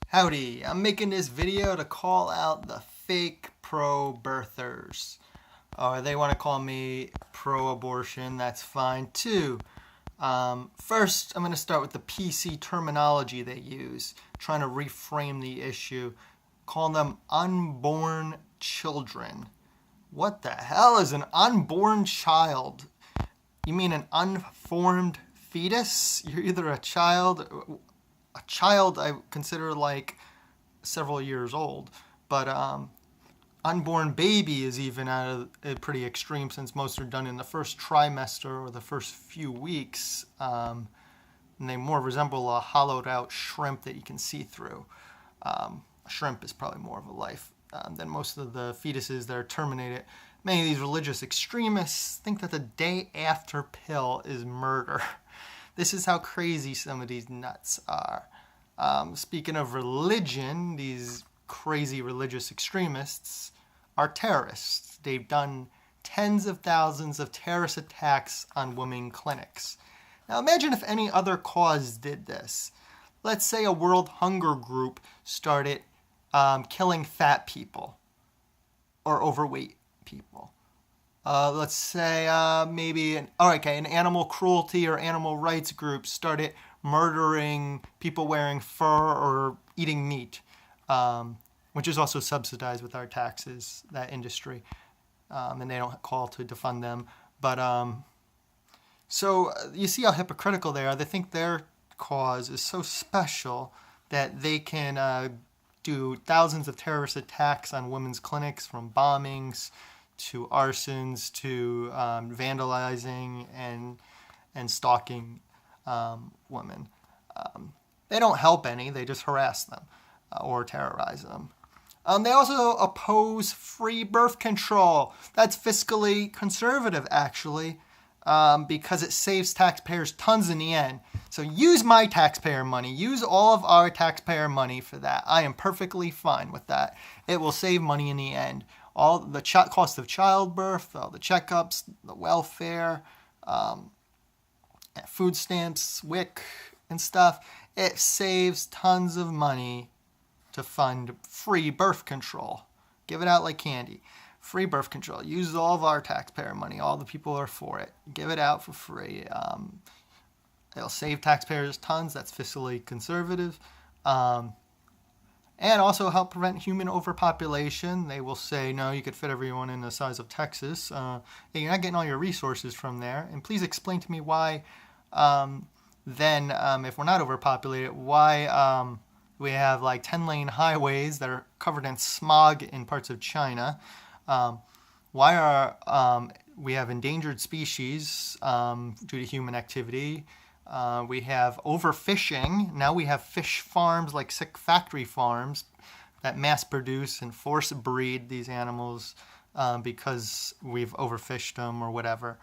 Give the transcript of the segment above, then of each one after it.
Howdy, I'm making this video to call out the fake pro-birthers. Or they want to call me pro-abortion, that's fine too. First, I'm going to start with the PC terminology they use, trying to reframe the issue, calling them unborn children. What the hell is an unborn child? You mean an unformed fetus? You're either a child I consider like several years old, but unborn baby is even pretty extreme since most are done in the first trimester or the first few weeks, and they more resemble a hollowed out shrimp that you can see through. A shrimp is probably more of a life than most of the fetuses that are terminated. Many of these religious extremists think that the day after pill is murder. This is how crazy some of these nuts are. Speaking of religion, these crazy religious extremists are terrorists. They've done tens of thousands of terrorist attacks on women clinics. Now imagine if any other cause did this. Let's say a world hunger group started killing fat people or overweight people. Let's say maybe an animal cruelty or animal rights group started murdering people wearing fur or eating meat, which is also subsidized with our taxes, that industry, and they don't call to defund them. But so you see how hypocritical they are. They think their cause is so special that they can do thousands of terrorist attacks on women's clinics, from bombings to arsons to vandalizing and stalking women. They don't help any, they just harass them or terrorize them. They also oppose free birth control. That's fiscally conservative, actually, because it saves taxpayers tons in the end. So use my taxpayer money. Use all of our taxpayer money for that. I am perfectly fine with that. It will save money in the end. All the cost of childbirth, all the checkups, the welfare, food stamps, WIC, and stuff. It saves tons of money to fund free birth control. Give it out like candy. Free birth control. Use all of our taxpayer money. All the people are for it. Give it out for free. It'll save taxpayers tons. That's fiscally conservative. And also help prevent human overpopulation. They will say, no, you could fit everyone in the size of Texas. You're not getting all your resources from there. And please explain to me why, if we're not overpopulated, why we have like 10-lane highways that are covered in smog in parts of China. Why are we have endangered species due to human activity. We have overfishing. Now we have fish farms, like sick factory farms, that mass produce and force breed these animals because we've overfished them or whatever.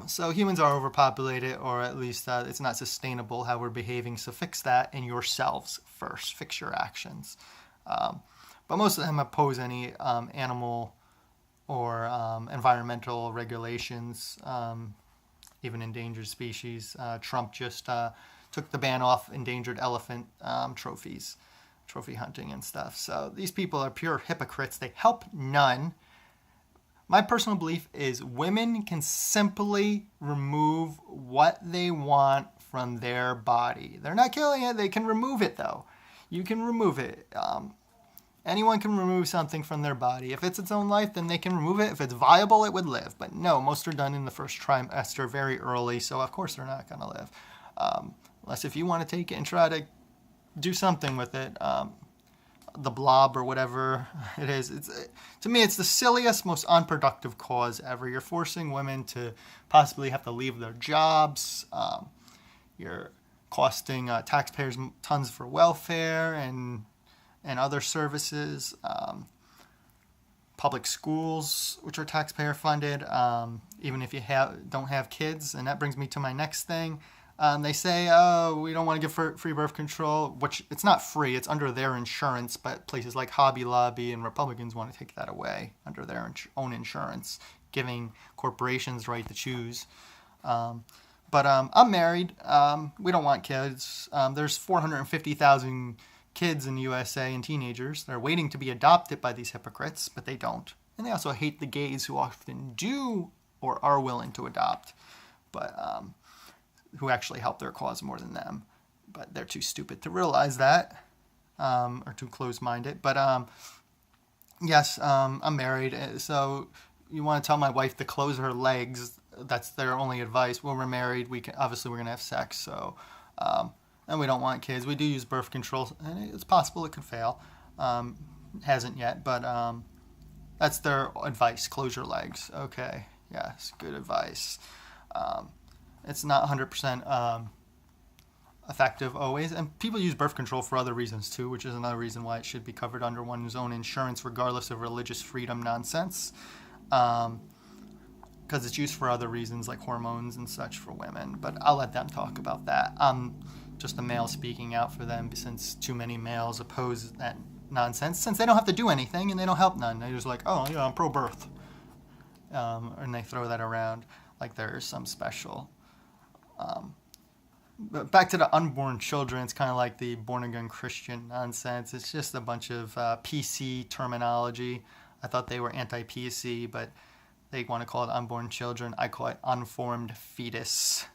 So humans are overpopulated, or at least it's not sustainable how we're behaving. So fix that in yourselves first. Fix your actions. But most of them oppose any animal or environmental regulations. Even endangered species. Trump just took the ban off endangered elephant trophy hunting and stuff. So these people are pure hypocrites. They help none. My personal belief is women can simply remove what they want from their body. They're not killing it. They can remove it, though. You can remove it. Anyone can remove something from their body. If it's its own life, then they can remove it. If it's viable, it would live. But no, most are done in the first trimester very early, so of course they're not going to live. Unless if you want to take it and try to do something with it, the blob or whatever it is. To me, it's the silliest, most unproductive cause ever. You're forcing women to possibly have to leave their jobs. You're costing taxpayers tons for welfare and other services, public schools, which are taxpayer funded, even if you don't have kids. And that brings me to my next thing. They say, oh, we don't want to give free birth control, which it's not free. It's under their insurance, but places like Hobby Lobby and Republicans want to take that away under their own insurance, giving corporations right to choose. But I'm married. We don't want kids. There's 450,000 kids in the USA and teenagers that are waiting to be adopted by these hypocrites, but they don't. And they also hate the gays who often do or are willing to adopt, but who actually help their cause more than them. But they're too stupid to realize that, or too close-minded. But yes, I'm married, so you want to tell my wife to close her legs. That's their only advice. When we're married, we're going to have sex, so... and we don't want kids. We do use birth control, and it's possible it could fail. Hasn't yet, but that's their advice. Close your legs. Okay, yes, good advice. It's not 100% effective always, and people use birth control for other reasons too, which is another reason why it should be covered under one's own insurance, regardless of religious freedom nonsense. Because it's used for other reasons like hormones and such for women, but I'll let them talk about that. I'm just a male speaking out for them, since too many males oppose that nonsense, since they don't have to do anything and they don't help none. They're just like, oh, yeah, I'm pro-birth. And they throw that around like there's some special. But back to the unborn children, it's kind of like the born-again Christian nonsense. It's just a bunch of PC terminology. I thought they were anti-PC, but they want to call it unborn children. I call it unformed fetus.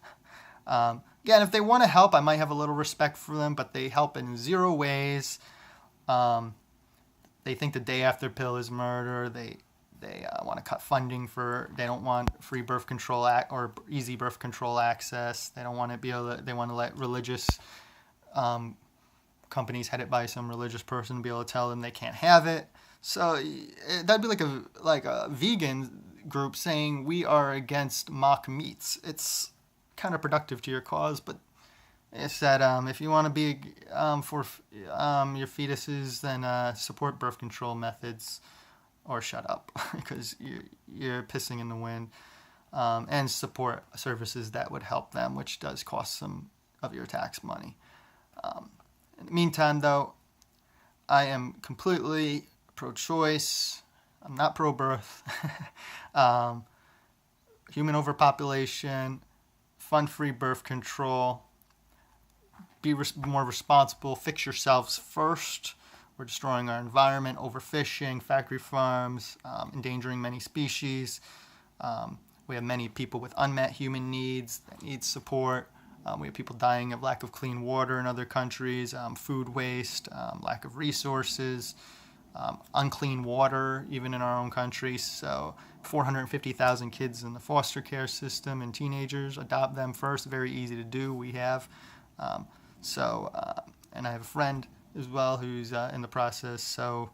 Again, if they want to help, I might have a little respect for them, but they help in zero ways. They think the day after pill is murder. They want to cut funding they don't want free birth control or easy birth control access. They don't want to be able to, they want to let religious companies headed by some religious person be able to tell them they can't have it. So that'd be like a vegan group saying we are against mock meats. It's counterproductive to your cause, but it's that if you want to be for your fetuses, then support birth control methods or shut up because you're pissing in the wind, and support services that would help them, which does cost some of your tax money. In the meantime, though, I am completely pro-choice. I'm not pro-birth. Human overpopulation, fund free birth control, be more responsible, fix yourselves first. We're destroying our environment, overfishing, factory farms, endangering many species. We have many people with unmet human needs that need support. We have people dying of lack of clean water in other countries, food waste, lack of resources, unclean water, even in our own country. So 450,000 kids in the foster care system and teenagers. Adopt them first. Very easy to do. We have. And I have a friend as well who's in the process. So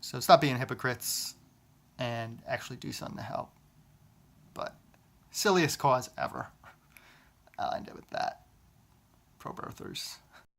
stop being hypocrites and actually do something to help. But silliest cause ever. I'll end it with that. Pro-birthers.